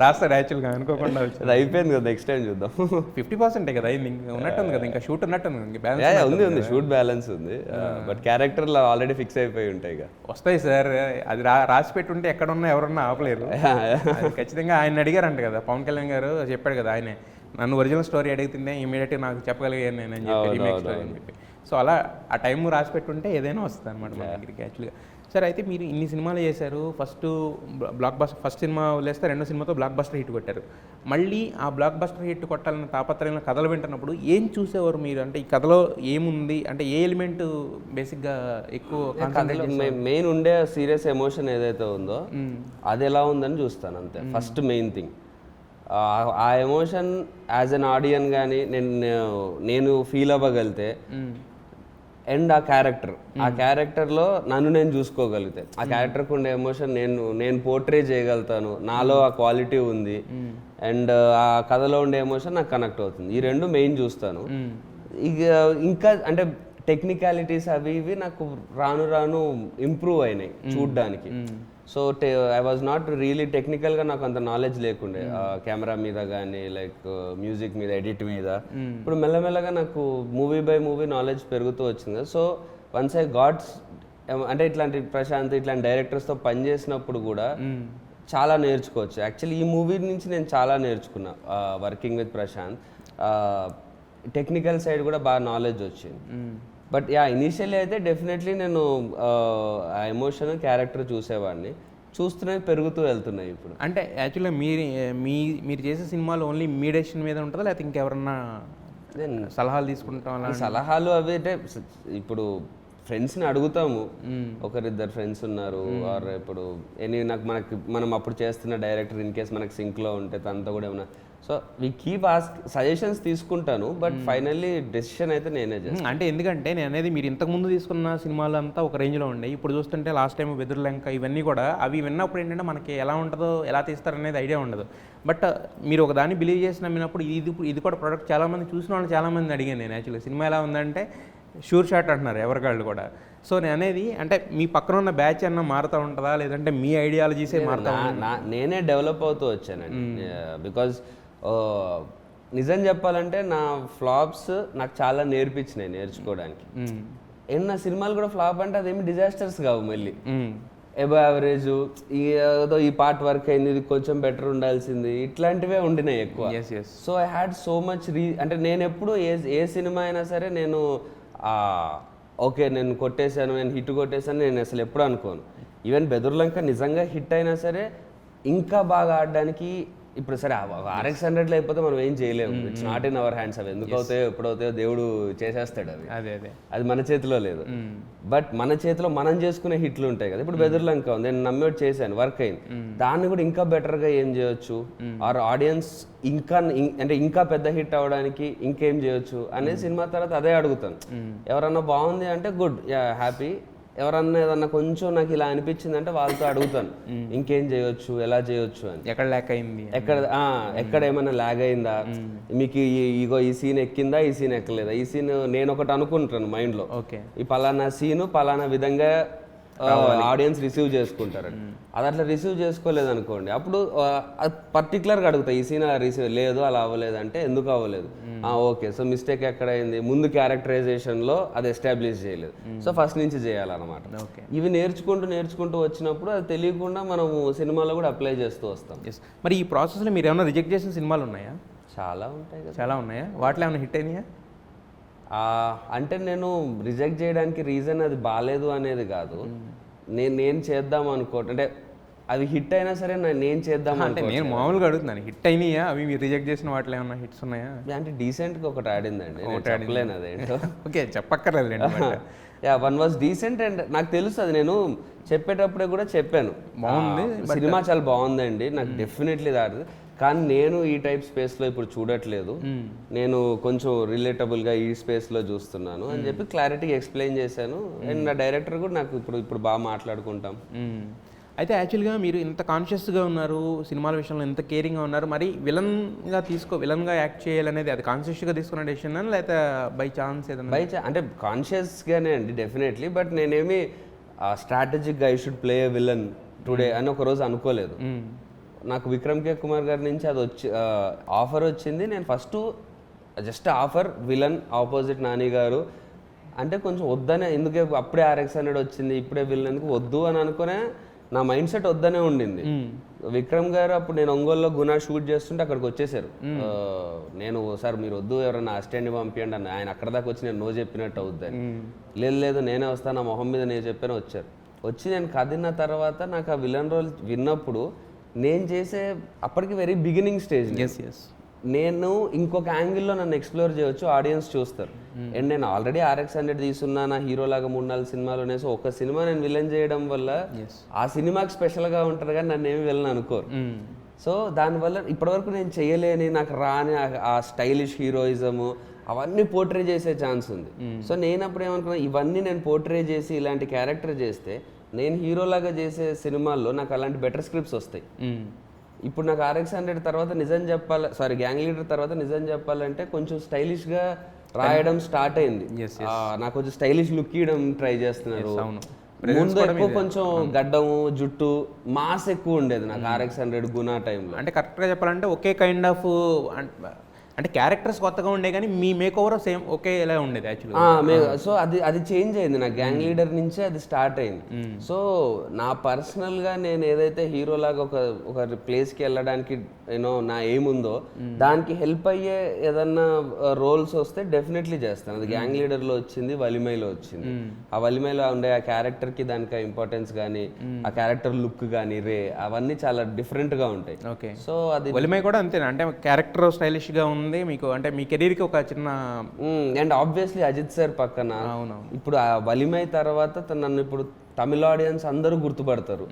రాస్తాడు యాక్చువల్గా అనుకోకుండా. అయిపోయింది కదా, నెక్స్ట్ టైం చూద్దాం. 50% కదా ఉన్నట్టుంది కదా, ఇంకా షూట్ ఉన్నట్టుంది ఉంది షూట్ బ్యాలెన్స్ ఉంది. బట్ క్యారెక్టర్లు ఆల్రెడీ ఫిక్స్ అయిపోయి ఉంటాయి కదా. వస్తాయి సార్, అది రాసి పెట్టుంటే ఎక్కడున్నా ఎవరన్నా ఆపలేరు. ఖచ్చితంగా ఆయన అడిగారంట కదా పవన్ కళ్యాణ్ గారు, చెప్పాడు కదా ఆయనే, నన్ను ఒరిజినల్ స్టోరీ అడిగితే ఇమీడియట్గా నాకు చెప్పగలిగాను నేను అని చెప్పి, రీమేక్ స్టోరీ అని చెప్పి. సో అలా ఆ టైం రాసి పెట్టుంటే ఏదైనా వస్తుంది అనమాట మన దగ్గరికి యాక్చువల్గా. సరే, అయితే మీరు ఇన్ని సినిమాలు చేశారు, ఫస్ట్ సినిమా వదిలేస్తే రెండో సినిమాతో బ్లాక్ బస్టర్ హిట్ కొట్టారు. మళ్ళీ ఆ బ్లాక్ బస్టర్ హిట్ కొట్టాలన్న తాపత్రయంలో కథలు వింటున్నప్పుడు ఏం చూసేవారు మీరు? అంటే ఈ కథలో ఏముంది, అంటే ఏ ఎలిమెంట్ బేసిక్గా ఎక్కువ మెయిన్ ఉండే సీరియస్ ఎమోషన్ ఏదైతే ఉందో అది ఎలా ఉందని చూస్తాను అంతే. ఫస్ట్ మెయిన్ థింగ్ ఆ ఎమోషన్ యాజ్ అన్ ఆడియన్ కానీ నేను ఫీల్ అవ్వగలిగితే, అండ్ ఆ క్యారెక్టర్లో నన్ను నేను చూసుకోగలిగితే, ఆ క్యారెక్టర్కి ఉండే ఎమోషన్ నేను పోర్ట్రే చేయగలుగుతాను, నాలో ఆ క్వాలిటీ ఉంది, అండ్ ఆ కథలో ఉండే ఎమోషన్ నాకు కనెక్ట్ అవుతుంది. ఈ రెండు మెయిన్ చూస్తాను. ఇంకా అంటే టెక్నికాలిటీస్ అవి ఇవి నాకు రాను ఇంప్రూవ్ అయినాయి చూడ్డానికి. So I was not really టెక్నికల్గా నాకు అంత నాలెడ్జ్ లేకుండే కెమెరా మీద కానీ, లైక్ మ్యూజిక్ మీద, ఎడిట్ మీద. ఇప్పుడు మెల్లమెల్లగా నాకు మూవీ బై మూవీ నాలెడ్జ్ పెరుగుతూ వచ్చింది. సో వన్స్ ఐ గాట్స్, అంటే ఇట్లాంటి ప్రశాంత్ ఇట్లాంటి డైరెక్టర్స్తో పనిచేసినప్పుడు కూడా చాలా నేర్చుకోవచ్చు. యాక్చువల్లీ ఈ మూవీ నుంచి నేను చాలా నేర్చుకున్నా working with Prashanth. Technical side కూడా బాగా నాలెడ్జ్ వచ్చింది. బట్ ఇనీషియల్లీ అయితే డెఫినెట్లీ నేను ఆ ఎమోషన్ క్యారెక్టర్ చూసేవాడిని, చూస్తూనే పెరుగుతూ వెళ్తున్నాయి ఇప్పుడు. అంటే యాక్చువల్గా మీరు చేసే సినిమాలు ఓన్లీ మీ డెసిషన్ మీద ఉంటుందా, లేకపోతే ఇంకెవరన్నా సలహాలు తీసుకుంటాం? సలహాలు అవి అంటే ఇప్పుడు ఫ్రెండ్స్ని అడుగుతాము, ఒకరిద్దరు ఫ్రెండ్స్ ఉన్నారు, ఆర్ ఇప్పుడు మనం అప్పుడు చేస్తున్న డైరెక్టర్ ఇన్ కేస్ మనకు సింక్లో ఉంటే తనతో కూడా ఏమన్నా. సో వీ కీప్ సజెషన్స్ తీసుకుంటాను, బట్ ఫైనల్లీ డెసిషన్ అయితే నేనే చేస్తాను. అంటే ఎందుకంటే నేను అనేది, మీరు ఇంతకుముందు తీసుకున్న సినిమాలు అంతా ఒక రేంజ్లో ఉండే, ఇప్పుడు చూస్తుంటే లాస్ట్ టైం వెదురులంక ఇవన్నీ కూడా అవి విన్నప్పుడు ఏంటంటే మనకి ఎలా ఉంటుందో, ఎలా తీస్తారనేది ఐడియా ఉండదు. బట్ మీరు ఒక దాన్ని బిలీవ్ చేసి నమ్మినప్పుడు ఇది కూడా ప్రోడక్ట్ చాలామంది చూసిన వాళ్ళు చాలామంది అడిగాను నేను యాక్చువల్గా, సినిమా ఎలా ఉందంటే షూర్ షాట్ అంటున్నారు ఎవరికాళ్ళు కూడా. సో నేను అనేది అంటే మీ పక్కన ఉన్న బ్యాచ్ అన్న మారుతూ ఉంటుందా, లేదంటే మీ ఐడియాలజీసే మారుతా నేనే డెవలప్ అవుతూ వచ్చానండి. బికాజ్ నిజం చెప్పాలంటే నా ఫ్లాప్స్ నాకు చాలా నేర్పించినాయి నేర్చుకోవడానికి. అండ్ నా సినిమాలు కూడా ఫ్లాప్ అంటే అదేమి డిజాస్టర్స్ కావు, మళ్ళీ ఎబో యావరేజ్, ఏదో ఈ పార్ట్ వర్క్ అయింది, ఇది కొంచెం బెటర్ ఉండాల్సింది, ఇట్లాంటివే ఉండినాయి ఎక్కువ. So I had so much అంటే నేను ఎప్పుడు ఏ సినిమా అయినా సరే నేను ఓకే నేను కొట్టేశాను, నేను హిట్ కొట్టేశాను నేను అసలు ఎప్పుడు అనుకోను. ఈవెన్ బెదుర్లంక నిజంగా హిట్ అయినా సరే ఇంకా బాగా ఆడడానికి ఇప్పుడు సరే RX100 అయిపోతే మనం ఏం చేయలేము. It's not in our hands. అవి ఎందుకు అవుతాయో ఎప్పుడవుతాయో దేవుడు చేసేస్తాడు. అది మన చేతిలో లేదు. బట్ మన చేతిలో మనం చేసుకునే హిట్లు ఉంటాయి కదా. ఇప్పుడు బెదుర్లంక ఉంది, నేను నమ్మేటి చేశాను, వర్క్ అయింది. దాన్ని కూడా ఇంకా బెటర్గా ఏం చేయొచ్చు, ఆర్ ఆడియన్స్ ఇంకా పెద్ద హిట్ అవ్వడానికి ఇంకేం చేయొచ్చు అనేది సినిమా తర్వాత అదే అడుగుతాను. ఎవరన్నా బాగుంది అంటే గుడ్, యా హ్యాపీ. ఎవరన్నా ఏదన్నా కొంచెం నాకు ఇలా అనిపించింది అంటే వాళ్ళతో అడుగుతాను ఇంకేం చేయొచ్చు, ఎలా చేయొచ్చు అని. ఎక్కడ ల్యాక్ అయింది, ఎక్కడ ఏమైనా లాగ్ అయిందా, మీకు ఈ సీన్ ఎక్కిందా, ఈ సీన్ ఎక్కలేదా, ఈ సీన్ నేను ఒకటి అనుకుంటాను మైండ్లో, ఈ పలానా సీను పలానా విధంగా ఆడియన్స్ రిసీవ్ చేసుకుంటారు. అది అట్లా రిసీవ్ చేసుకోలేదు అనుకోండి, అప్పుడు పర్టికులర్గా అడుగుతా ఈ సీన్ అలా రిసీవ్ లేదు, అలా అవ్వలేదు అంటే ఎందుకు అవ్వలేదు, ఓకే సో మిస్టేక్ ఎక్కడ అయింది, ముందు క్యారెక్టరైజేషన్లో అది ఎస్టాబ్లిష్ చేయలేదు, సో ఫస్ట్ నుంచి చేయాలన్నమాట. ఇవి నేర్చుకుంటూ వచ్చినప్పుడు అది తెలియకుండా మనము సినిమాలో కూడా అప్లై చేస్తూ వస్తాం. మరి ఈ ప్రాసెస్లో మీరు ఏమైనా రిజెక్ట్ చేసిన సినిమాలు ఉన్నాయా? చాలా ఉంటాయి కదా. చాలా ఉన్నాయా? వాటిలో ఏమైనా హిట్ అయినాయా? అంటే నేను రిజెక్ట్ చేయడానికి రీజన్ అది బాగాలేదు అనేది కాదు, నేను చేద్దాం అనుకోవటం, అంటే అవి హిట్ అయినా సరే నేను చేద్దాం అంటే నేను మామూలుగా అడుగుతున్నాను, హిట్ అయినాయా అవి మీరు రిజెక్ట్ చేసిన వాటిలో ఏమన్నా హిట్స్ ఉన్నాయా? అంటే డీసెంట్గా ఒకటి ఆడిందండి, చెప్పలేను అదేంటో. ఓకే చెప్పక్కర్లేదు. Yeah, one was decent and నాకు తెలుసు, అది నేను చెప్పేటప్పుడే కూడా చెప్పాను, బాగుంది సినిమా చాలా బాగుందండి, నాకు డెఫినెట్లీ దాది. కానీ నేను ఈ టైప్ స్పేస్లో ఇప్పుడు చూడట్లేదు, నేను కొంచెం రిలేటబుల్గా ఈ స్పేస్లో చూస్తున్నాను అని చెప్పి క్లారిటీగా ఎక్స్ప్లెయిన్ చేశాను. అండ్ నా డైరెక్టర్ కూడా నాకు ఇప్పుడు బాగా మాట్లాడుకుంటాం. అయితే యాక్చువల్గా మీరు ఇంత కాన్షియస్గా ఉన్నారు, సినిమాల విషయంలో ఎంత కేరింగ్గా ఉన్నారు, మరి విలన్గా యాక్ట్ చేయాలనేది అది కాన్షియస్గా తీసుకున్న డెసిషన్ లేకపోతే బై ఛాన్స్ ఏదైనా? అంటే కాన్షియస్గానే అండి డెఫినెట్లీ, బట్ నేనేమి స్ట్రాటజిక్గా I should play a villain today అని ఒకరోజు అనుకోలేదు. నాకు విక్రమ్ కే కుమార్ గారి నుంచి అది ఆఫర్ వచ్చింది. నేను first just offer villain opposite Nani గారు అంటే కొంచెం వద్దనే, ఎందుకే అప్పుడే RX100 వచ్చింది ఇప్పుడే విలన్ ఎందుకు వద్దు అని అనుకునే నా మైండ్ సెట్ వద్దనే ఉండింది. విక్రమ్ గారు అప్పుడు నేను ఒంగోలులో గుణ షూట్ చేస్తుంటే అక్కడికి వచ్చేసారు. నేను సార్ మీరు వద్దు, ఎవరైనా అసిస్టెంట్ని పంపించండి అన్న. ఆయన అక్కడ దాకా వచ్చి నేను నో చెప్పినట్టు అవుద్దని, లేదు నేనే వస్తాను, నా మొహం మీద నేను చెప్పాను. వచ్చి నేను కదిన తర్వాత నాకు ఆ విలన్ రోల్ విన్నప్పుడు నేను చేసే అప్పటికి వెరీ బిగినింగ్ స్టేజ్, నేను ఇంకొక యాంగిల్లో నన్ను ఎక్స్ప్లోర్ చేయవచ్చు, ఆడియన్స్ చూస్తారు. అండ్ నేను ఆల్రెడీ RX100 తీసున్నా, నా హీరోలాగా 3-4 సినిమాలు ఉన్నాయి. సో ఒక సినిమా నేను విలన్ చేయడం వల్ల ఆ సినిమాకి స్పెషల్గా ఉంటుంది, కానీ నన్ను ఏమి విలన్ అనుకోరు. సో దానివల్ల ఇప్పటివరకు నేను చేయలేని, నాకు రాని ఆ స్టైలిష్ హీరోయిజము అవన్నీ పోర్ట్రే చేసే ఛాన్స్ ఉంది. సో నేను అప్పుడు ఏమనుకున్నా, ఇవన్నీ నేను పోర్ట్రే చేసి ఇలాంటి క్యారెక్టర్ చేస్తే నేను హీరోలాగా చేసే సినిమాల్లో నాకు అలాంటి బెటర్ స్క్రిప్ట్స్ వస్తాయి. ఇప్పుడు నాకు RX100 తర్వాత గ్యాంగ్ లీడర్ తర్వాత నిజం చెప్పాలంటే కొంచెం స్టైలిష్గా రాయడం స్టార్ట్ అయింది. నాకు కొంచెం స్టైలిష్ లుక్ ఇవ్వడం ట్రై చేస్తున్నారు. ముందు ఎక్కువ కొంచెం గడ్డము జుట్టు మాస్ ఎక్కువ ఉండేది నాకు RX100 గుణ టైంలో. అంటే కరెక్ట్గా చెప్పాలంటే ఒకే కైండ్ ఆఫ్ అంటే క్యారెక్టర్స్ కొత్తగా ఉండే కానీ మీ మేక్ ఓవర్ సేమ్ ఒకే ఇలా ఉండేది యాక్చువల్గా. సో అది చేంజ్ అయింది, నా గ్యాంగ్ లీడర్ నుంచే అది స్టార్ట్ అయింది. సో నా పర్సనల్గా నేను ఏదైతే హీరోలాగా ఒక ప్లేస్కి వెళ్ళడానికి నా ఎయిమ్ ఉందో దానికి హెల్ప్ అయ్యే ఏదన్నా రోల్స్ వస్తే డెఫినెట్లీ చేస్తాను. అది గ్యాంగ్ లీడర్లో వచ్చింది, వలిమైలో వచ్చింది. ఆ వలిమైలో ఉండే ఆ క్యారెక్టర్కి దానికి ఇంపార్టెన్స్ కానీ ఆ క్యారెక్టర్ లుక్ కానీ అవన్నీ చాలా డిఫరెంట్గా ఉంటాయి. ఓకే, సో అది వలిమై కూడా అంతేనా? అంటే క్యారెక్టర్ స్టైలిష్గా ఉంది మీకు, అంటే మీ కెరీర్కి ఒక చిన్న అండ్ ఆబ్వియస్లీ అజిత్ సార్ పక్కన ఇప్పుడు ఆ వలిమై తర్వాత నన్ను ఇప్పుడు తమిళ ఆడియన్స్ అందరూ గుర్తుపడతారు.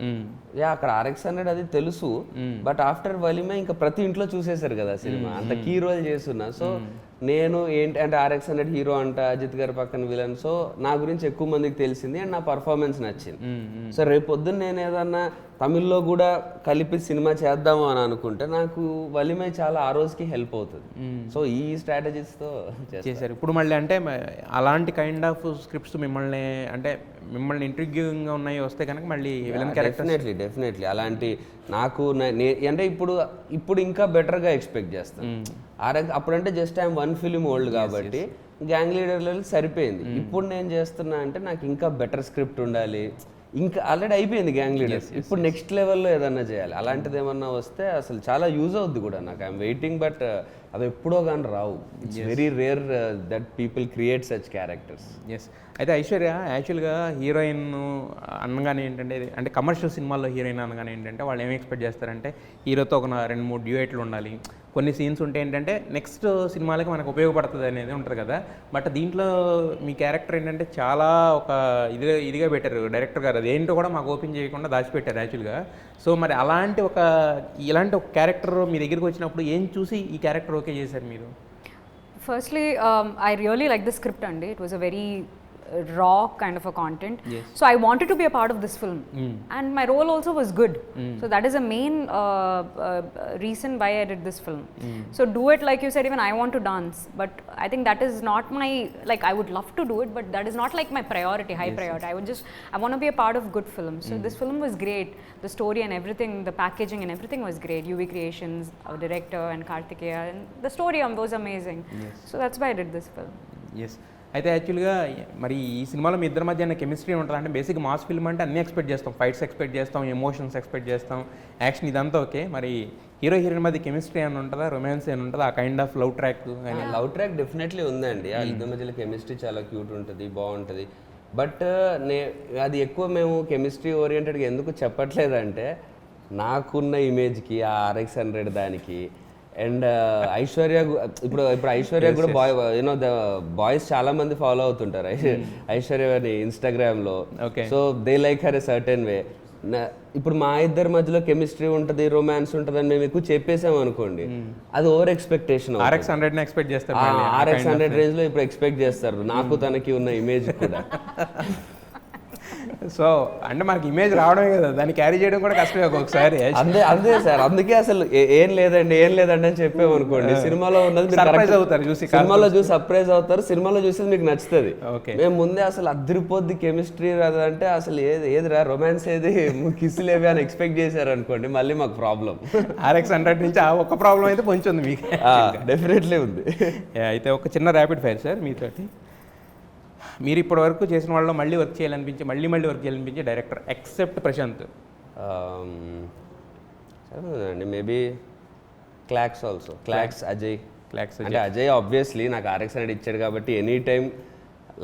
అక్కడ RX100 అది తెలుసు, బట్ ఆఫ్టర్ వలిమై ఇంకా ప్రతి ఇంట్లో చూసేశారు కదా సినిమా, అంత కీ రోల్ చేస్తున్నా. సో నేను ఏంటి అంటే RX-100 హీరో అంట, అజిత్ గారి పక్కన విలన్. సో నా గురించి ఎక్కువ మందికి తెలిసింది అండ్ నా పర్ఫార్మెన్స్ నచ్చింది. సో రేపు పొద్దున్న నేను ఏదన్నా తమిళ్లో కూడా కలిపి సినిమా చేద్దాము అని అనుకుంటే నాకు వలిమై చాలా ఆ రోజుకి హెల్ప్ అవుతుంది. సో ఈ స్ట్రాటజీస్తో చేశారు. ఇప్పుడు మళ్ళీ అంటే అలాంటి కైండ్ ఆఫ్ స్క్రిప్ట్స్ మిమ్మల్ని ఇంట్రిగ్యూయింగ్గా ఉన్నాయి వస్తే కనుక మళ్ళీ విలన్ క్యారెక్టర్ డెఫినెట్లీ అలాంటి నాకు అంటే ఇప్పుడు ఇంకా బెటర్గా ఎక్స్పెక్ట్ చేస్తాను. అప్పుడంటే జస్ట్ ఐఎమ్ 1 ఫిలిం ఓల్డ్ కాబట్టి గ్యాంగ్ లీడర్ లెవెల్ సరిపోయింది. ఇప్పుడు నేను చేస్తున్నా అంటే నాకు ఇంకా బెటర్ స్క్రిప్ట్ ఉండాలి. ఇంకా ఆల్రెడీ అయిపోయింది గ్యాంగ్ లీడర్స్, ఇప్పుడు నెక్స్ట్ లెవెల్లో ఏదన్నా చేయాలి. అలాంటిది ఏమన్నా వస్తే అసలు చాలా యూజ్ అవుద్ది కూడా నాకు. ఐఎమ్ వెయిటింగ్, బట్ అవి ఎప్పుడో కానీ రావు. It's very rare that people create such characters. Yes. అయితే ఐశ్వర్య యాక్చువల్గా హీరోయిన్ అనగానే ఏంటంటే, అంటే కమర్షియల్ సినిమాల్లో హీరోయిన్ అనగానే ఏంటంటే వాళ్ళు ఏమి ఎక్స్పెక్ట్ చేస్తారంటే హీరోతో ఒక 2-3 డ్యూయెట్లు ఉండాలి, కొన్ని సీన్స్ ఉంటే ఏంటంటే నెక్స్ట్ సినిమాలకి మనకు ఉపయోగపడుతుంది అనేది ఉంటుంది కదా. బట్ దీంట్లో మీ క్యారెక్టర్ ఏంటంటే చాలా ఒక ఇదిగా పెట్టారు డైరెక్టర్ గారు. అదేంటో కూడా మాకు ఓపెన్ చేయకుండా దాచిపెట్టారు యాక్చువల్గా. సో మరి ఇలాంటి ఒక క్యారెక్టర్ మీ దగ్గరికి వచ్చినప్పుడు ఏం చూసి ఈ క్యారెక్టర్ ఓకే చేశారు మీరు? Firstly, I really like the script, and it was a very raw kind of a content. Yes. So I wanted to be a part of this film, and my role also was good. So that is the main reason why I did this film. So do it, like you said, even I want to dance, but I think that is not my, like, I would love to do it, but that is not like my priority, high priority. I want to be a part of good films. So this film was great. The story and everything, the packaging and everything was great. UV Creations, our director, and Kartikeya, and the story was amazing. So that's why I did this film. Yes. అయితే యాక్చువల్గా మరి ఈ సినిమాలో మీ ఇద్దరి మధ్య chemistry ఉంటుంది. అంటే basic mass film అంటే అన్నీ ఎక్స్పెక్ట్ చేస్తాం, ఫైట్స్ ఎక్స్పెక్ట్ చేస్తాం, ఎమోషన్స్ ఎక్స్పెక్ట్ చేస్తాం, యాక్షన్ ఇదంతా ఓకే. మరి హీరో హీరోయిన్ మధ్య కెమిస్ట్రీ అని ఉంటుందా, రొమాన్స్ అని ఉంటుందా, ఆ kind of love track? Love track definitely ఉందండి. ఆ ఇద్దరి మధ్యలో కెమిస్ట్రీ చాలా క్యూట్ ఉంటుంది, బాగుంటుంది. బట్ అది ఎక్కువ మేము కెమిస్ట్రీ ఓరియంటెడ్గా ఎందుకు చెప్పట్లేదంటే నాకున్న ఇమేజ్కి ఆ RX-100 దానికి అండ్ ఐశ్వర్య ఇప్పుడు ఐశ్వర్య కూడా బాయ్స్ చాలా మంది ఫాలో అవుతుంటారు ఐశ్వర్యని ఇన్స్టాగ్రామ్లో. So they like her a certain వే. ఇప్పుడు మా ఇద్దరి మధ్యలో కెమిస్ట్రీ ఉంటుంది, రొమాన్స్ ఉంటుంది అని మేము ఎక్కువ చెప్పేసాం అనుకోండి, అది ఓవర్ ఎక్స్పెక్టేషన్. RX-100 రేంజ్ లో ఇప్పుడు ఎక్స్పెక్ట్ చేస్తారు నాకు తనకి ఉన్న ఇమేజ్ కూడా. సో అంటే మనకి ఇమేజ్ రావడమే కదా, దాన్ని క్యారీ చేయడం కూడా కష్టమే ఒక్కొక్కసారి. అంతే సార్, అందుకే అసలు ఏం లేదండి అని చెప్పామనుకోండి, సినిమాలో ఉన్నది సర్ప్రైజ్ అవుతారు, సినిమాలో చూసి సర్ప్రైజ్ అవుతారు, సినిమాలో చూసి మీకు నచ్చుతుంది. మేము ముందే అసలు అదిరిపోద్ది కెమిస్ట్రీ అంటే అసలు ఏదిరా రొమాన్స్ ఏది, కిస్సులు ఏవి అని ఎక్స్పెక్ట్ చేశారు అనుకోండి, మళ్ళీ మాకు ప్రాబ్లం. RX-100 నుంచి ఆ ఒక్క ప్రాబ్లం అయితే కొంచెం ఉంది మీకు. డెఫినెట్లీ ఉంది. అయితే ఒక చిన్న ర్యాపిడ్ ఫైర్ సార్ మీతోటి. మీరు ఇప్పటి వరకు చేసిన వాళ్ళలో మళ్ళీ వర్క్ చేయాలనిపించే డైరెక్టర్ ఎక్సెప్ట్ ప్రశాంత్? అండి మేబీ క్లాక్స్ ఆల్సో. అజయ్ అంటే అజయ్ ఆబ్వియస్లీ నాకు RX-100 ఇచ్చాడు కాబట్టి ఎనీ టైం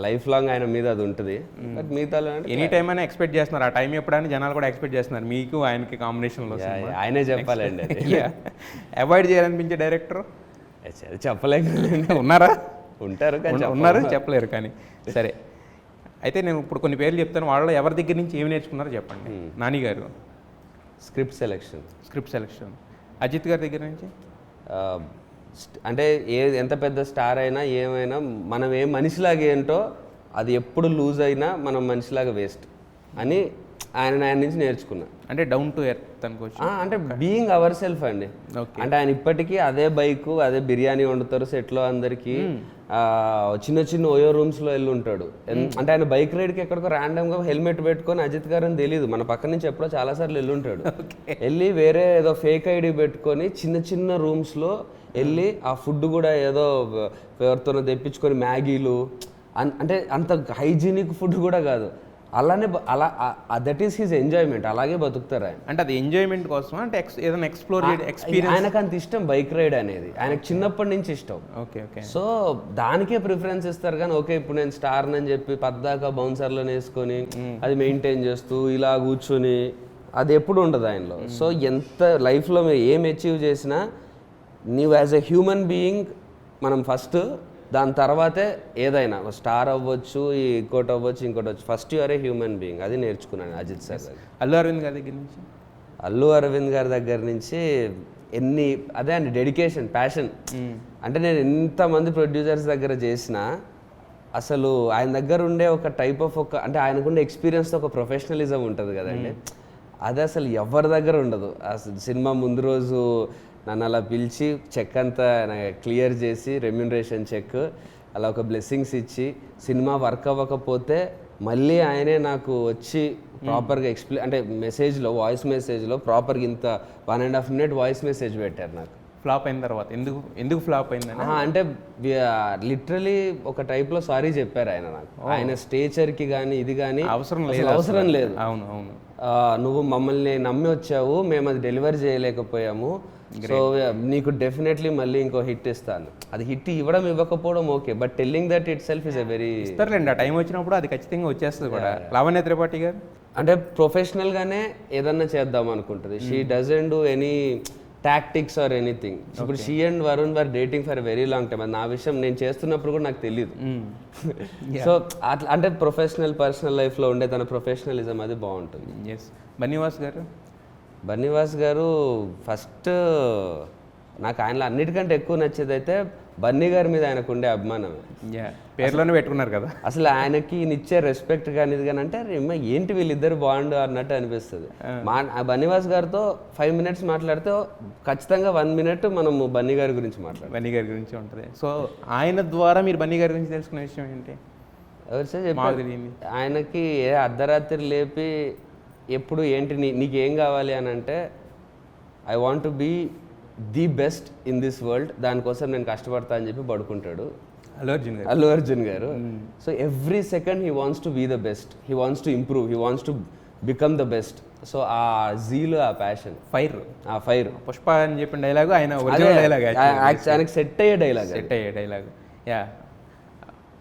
లైఫ్ లాంగ్ ఆయన మీద అది ఉంటుంది. బట్ మిగతా ఎనీ టైం అయినా ఎక్స్పెక్ట్ చేస్తున్నారు, ఆ టైం ఎప్పుడైనా జనాలు కూడా ఎక్స్పెక్ట్ చేస్తున్నారు మీకు ఆయనకి కాంబినేషన్లో. ఆయనే చెప్పాలండి. అవాయిడ్ చేయాలనిపించే డైరెక్టర్ చెప్పలేక ఉన్నారా? ఉన్నారు చెప్పలేరు కానీ. సరే, అయితే నేను ఇప్పుడు కొన్ని పేర్లు చెప్తాను, వాళ్ళలో ఎవరి దగ్గర నుంచి ఏమి నేర్చుకున్నారో చెప్పండి. నాని గారు స్క్రిప్ట్ సెలెక్షన్. అజిత్ గారి దగ్గర నుంచి అంటే ఎంత పెద్ద స్టార్ అయినా ఏమైనా మనం ఏ మనిషిలాగా ఏంటో అది ఎప్పుడు లూజ్ అయినా మనం మనిషిలాగా వేస్ట్ అని ఆయన నుంచి నేర్చుకున్నా. అంటే డౌన్ టు ఎర్త్ అనుకోవచ్చు, అంటే బీయింగ్ అవర్ సెల్ఫ్ అండి. అంటే ఆయన ఇప్పటికీ అదే బైక్, అదే బిర్యానీ వండుతారు సెట్లో అందరికీ, చిన్న ఓయో రూమ్స్లో వెళ్ళి ఉంటాడు. అంటే ఆయన బైక్ రైడ్కి ఎక్కడికో ర్యాండమ్గా హెల్మెట్ పెట్టుకొని అజిత్ గారు అని తెలియదు, మన పక్క నుంచి ఎప్పుడో చాలాసార్లు వెళ్ళి ఉంటాడు. వెళ్ళి వేరే ఏదో ఫేక్ ఐడి పెట్టుకొని చిన్న రూమ్స్లో వెళ్ళి ఆ ఫుడ్ కూడా ఏదో ఎవరితోనో తెప్పించుకొని మ్యాగీలు, అంటే అంత హైజీనిక్ ఫుడ్ కూడా కాదు, అలానే దట్ ఈస్ హిజ్ ఎంజాయ్మెంట్. అలాగే బతుకుతారు ఆయన. అంటే అది ఎంజాయ్మెంట్ కోసం అంటే ఏదైనా ఎక్స్ప్లోర్ ఎక్స్పీరియన్స్. ఆయనకు అంత ఇష్టం బైక్ రైడ్ అనేది, ఆయనకు చిన్నప్పటి నుంచి ఇష్టం. సో దానికే ప్రిఫరెన్స్ ఇస్తారు. కానీ ఓకే ఇప్పుడు నేను స్టార్ అని చెప్పి పద్దాకా బౌన్సర్లో వేసుకొని అది మెయింటైన్ చేస్తూ ఇలా కూర్చొని అది ఎప్పుడు ఉండదు ఆయనలో. సో ఎంత లైఫ్లో మీరు ఏం అచీవ్ చేసినా నీవు యాజ్ ఎ హ్యూమన్ బీయింగ్ మనం ఫస్ట్, దాని తర్వాతే ఏదైనా స్టార్ అవ్వచ్చు, ఇంకోటి అవ్వచ్చు. First you are a human being. అది నేర్చుకున్నాను అజిత్ సార్. అల్లు అరవింద్ గారి దగ్గర నుంచి అదే అండి డెడికేషన్, ప్యాషన్. అంటే నేను ఎంతమంది ప్రొడ్యూసర్స్ దగ్గర చేసినా అసలు ఆయన దగ్గర ఉండే ఒక టైప్ ఆఫ్ అంటే ఆయనకుండే ఎక్స్పీరియన్స్తో ఒక ప్రొఫెషనలిజం ఉంటుంది కదండి, అది అసలు ఎవరి దగ్గర ఉండదు. అసలు సినిమా ముందు రోజు నన్ను అలా పిలిచి చెక్ అంతా క్లియర్ చేసి, రెమ్యూనరేషన్ చెక్, అలా ఒక బ్లెస్సింగ్స్ ఇచ్చి, సినిమా వర్క్ అవ్వకపోతే మళ్ళీ ఆయనే నాకు వచ్చి ప్రాపర్గా అంటే మెసేజ్లో, వాయిస్ మెసేజ్లో ప్రాపర్గా ఇంత 1.5 minute వాయిస్ మెసేజ్ పెట్టారు నాకు. ఫ్లాప్ అయిన తర్వాత ఎందుకు ఫ్లాప్ అయిందని అంటే లిటరలీ ఒక టైప్లో సారీ చెప్పారు ఆయన నాకు. ఆయన స్టేచర్కి కానీ ఇది కానీ అవసరం లేదు. అవును అవును, నువ్వు మమ్మల్ని నమ్మి వచ్చావు, మేము అది డెలివరీ చేయలేకపోయాము, సో నీకు డెఫినెట్లీ మళ్ళీ ఇంకో హిట్ ఇస్తాను. అది హిట్ ఇవ్వకపోవడం okay, but telling that itself is a very ఇస్తారులేండి. ఆ టైం వచ్చినప్పుడు అది ఖచ్చితంగా వచ్చేస్తుంది కూడా. లావణ్య త్రిపాఠి గారు అంటే ప్రొఫెషనల్గానే ఏదన్నా చేద్దాం అనుకుంటుంది. She doesn't do any tactics or anything. ఇప్పుడు she and Varun were dating for very long time. అది నా విషయం నేను చేస్తున్నప్పుడు కూడా నాకు తెలియదు. సో అట్లా అంటే పర్సనల్ లైఫ్లో ఉండే తన ప్రొఫెషనలిజం అది బాగుంటుంది. ఎస్. బన్నీవాస్ గారు ఫస్ట్ నాకు ఆయనలో అన్నిటికంటే ఎక్కువ నచ్చేది అయితే బన్నీ గారి మీద ఆయనకు ఉండే అభిమానమే. పేర్లోనే పెట్టుకున్నారు కదా. అసలు ఆయనకి ఇచ్చే రెస్పెక్ట్ కానీ ఇది కానీ అంటే ఏంటి వీళ్ళిద్దరు బాగుండు అన్నట్టు అనిపిస్తుంది. బన్నీవాస్ గారితో 5 minutes మాట్లాడితే ఖచ్చితంగా 1 minute మనము బన్నీ గారి గురించి మాట్లాడాలి. బన్నీ గారి గురించి ఉంటుంది. సో ఆయన ద్వారా మీరు బన్నీ గారి గురించి తెలుసుకునే విషయం ఏంటి? ఆయనకి అర్ధరాత్రి లేపి ఎప్పుడు ఏంటి నీకేం కావాలి అని అంటే, I want to be the best in this world, దానికోసం నేను కష్టపడతా అని చెప్పి పడుకుంటాడు అల్లు అర్జున్ గారు. So every second he wants to be the best, he wants to improve, he wants to become the best. So ఆ జీలు, ఆ ప్యాషన్, ఫైర్ పుష్ప అని చెప్పిన డైలాగ్ ఆయనకు సెట్ అయ్యే డైలాగ్. యా.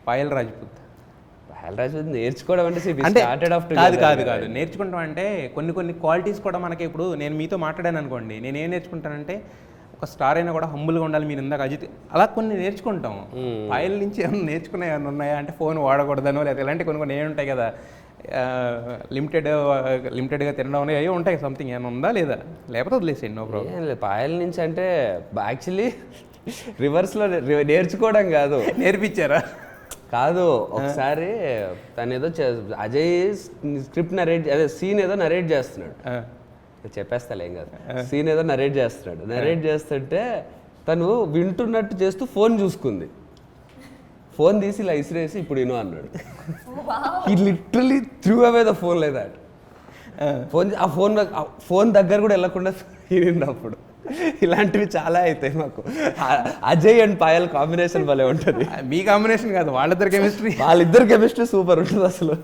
పాయల్ రాజ్పూత్ నేర్చుకోవడం కాదు నేర్చుకుంటాం అంటే కొన్ని క్వాలిటీస్ కూడా మనకి. ఇప్పుడు నేను మీతో మాట్లాడాను అనుకోండి, నేనేం నేర్చుకుంటానంటే ఒక స్టార్ అయినా కూడా హంబుల్గా ఉండాలి. మీరు ఇందాక అజిత్ అలా కొన్ని నేర్చుకుంటాం. ఫైల్ నుంచి ఏమైనా నేర్చుకునే ఏమైనా ఉన్నాయా అంటే ఫోన్ వాడకూడదనో లేదా ఇలాంటి కొన్ని ఏమి ఉంటాయి కదా, లిమిటెడ్గా తినడం అనేవి అవి ఉంటాయి. సంథింగ్ ఏమైనా ఉందా లేదా? లేకపోతే వదిలేసేయండి, నో ప్రాబ్లం. పాయల్ నుంచి అంటే యాక్చువల్లీ రివర్స్లో నేర్చుకోవడం కాదు, నేర్పించారా? కాదు, ఒకసారి తను ఏదో అజయ్ స్క్రిప్ట్ సీన్ ఏదో నరేట్ చేస్తున్నాడు, చెప్పేస్తాలే ఏం కాదు, సీన్ ఏదో నరేట్ చేస్తుంటే తను వింటున్నట్టు చేస్తూ ఫోన్ చూసుకుంది. ఫోన్ తీసి ఇలా ఇసిరేసి ఇప్పుడు ఇను అన్నాడు. He literally through away the phone like that. Phone దగ్గర కూడా వెళ్ళకుండా అప్పుడు. ఇలాంటివి చాలా అవుతాయి మాకు. అజయ్ అండ్ పాయల్ కాంబినేషన్ భలే ఉంటుంది. మీ కాంబినేషన్ కాదు, వాళ్ళిద్దరు కెమిస్ట్రీ సూపర్ ఉంటుంది అసలు.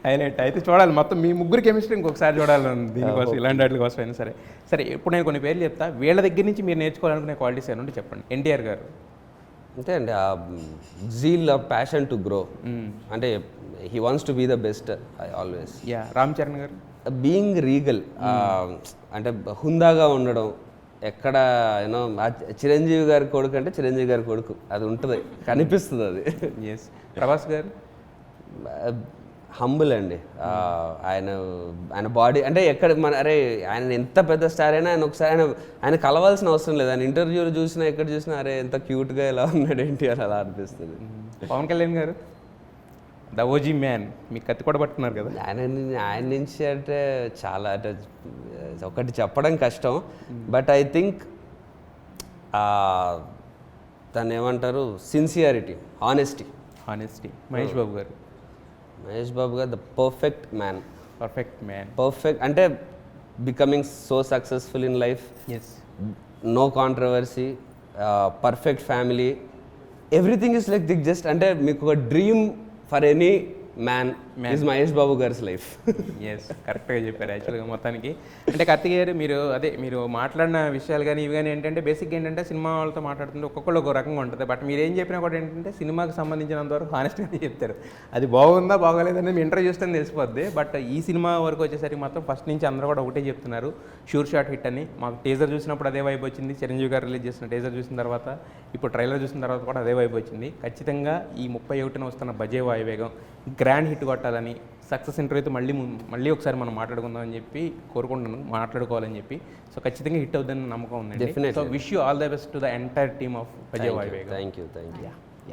హైలైట్. అయితే చూడాలి మొత్తం మీ ముగ్గురు కెమిస్ట్రీ ఇంకొకసారి చూడాలి దీనికోసం, ఇలాంటి వాటి కోసం అయినా సరే. సరే, ఇప్పుడు నేను కొన్ని పేర్లు చెప్తా, వీళ్ళ దగ్గర నుంచి మీరు నేర్చుకోవాలనుకునే క్వాలిటీస్ ఏమంటే చెప్పండి. ఎన్టీఆర్ గారు అంతే అండి, ఆ జీల్, ప్యాషన్ టు గ్రో, అంటే he wants to be the best always. Yeah. Ram Charan గారు బీయింగ్ రీగల్, అంటే హుందాగా ఉండడం. ఎక్కడ యూనో చిరంజీవి గారి కొడుకు అంటే చిరంజీవి గారి కొడుకు అది ఉంటుంది, కనిపిస్తుంది అది. ఎస్. ప్రభాస్ గారు హంబుల్ అండి. ఆయన బాడీ అంటే ఎక్కడ ఆయన ఎంత పెద్ద స్టార్ అయినా ఆయన ఒకసారి ఆయన కలవాల్సిన అవసరం లేదు. ఆయన ఇంటర్వ్యూలు చూసినా ఎక్కడ చూసినా అరే ఎంత క్యూట్గా ఎలా ఉన్నాడు ఏంటి అని అలా అనిపిస్తుంది. పవన్ కళ్యాణ్ గారు ద ఓజీ మ్యాన్, మీకు కత్తి కూడా పట్టుకున్నారు కదా. ఆయన నుంచి అంటే చాలా, అంటే ఒకటి చెప్పడం కష్టం, బట్ ఐ థింక్ దాన్ని ఏమంటారు, sincerity, honesty. Mahesh Babu garu the perfect man అంటే becoming so successful in life, no controversy, perfect family, everything is like this. Just అంటే మీకు ఒక dream for any man is Mahesh Babu గారిస్ లైఫ్. ఎస్, కరెక్ట్గా చెప్పారు. యాక్చువల్గా మొత్తానికి అంటే కార్తిక్ గారు మీరు మాట్లాడిన విషయాలు కానీ ఇవి కానీ ఏంటంటే బేసిక్గా ఏంటంటే సినిమా వాళ్ళతో మాట్లాడుతుంటే ఒక్కొక్కళ్ళు ఒక రకంగా ఉంటుంది. బట్ మీరు ఏం చెప్పినా కూడా ఏంటంటే సినిమాకి సంబంధించినంతవరకు హానెస్ట్గానే చెప్తారు. అది బాగుందా బాగోలేదని మీ ఇంటర్వ్యూ చూస్తే తెలిసిపోద్ది. బట్ ఈ సినిమా వరకు వచ్చేసరికి మాత్రం ఫస్ట్ నుంచి అందరూ కూడా ఒకటే చెప్తున్నారు, షూర్ షాట్ హిట్ అని. మాకు టీజర్ చూసినప్పుడు అదే వైపు వచ్చింది, చిరంజీవి గారు రిలీజ్ చేసిన టీజర్ చూసిన తర్వాత, ఇప్పుడు ట్రైలర్ చూసిన తర్వాత కూడా అదే వైపు వచ్చింది. ఖచ్చితంగా ఈ 31న వస్తున్న బజే వాయువేగం గ్రాండ్ హిట్ కొట్టాలి. పట్టాలని, సక్సెస్ ఇంటర్వ్యూతో మళ్ళీ ఒకసారి మనం మాట్లాడుకుందాం అని చెప్పి కోరుకుంటున్నాను, మాట్లాడుకోవాలని చెప్పి. సో ఖచ్చితంగా హిట్ అవుతుందని నమ్మకం ఉందండి. So wish you all the best to the entire team of Bhaje Vayu Vegam. Thank you.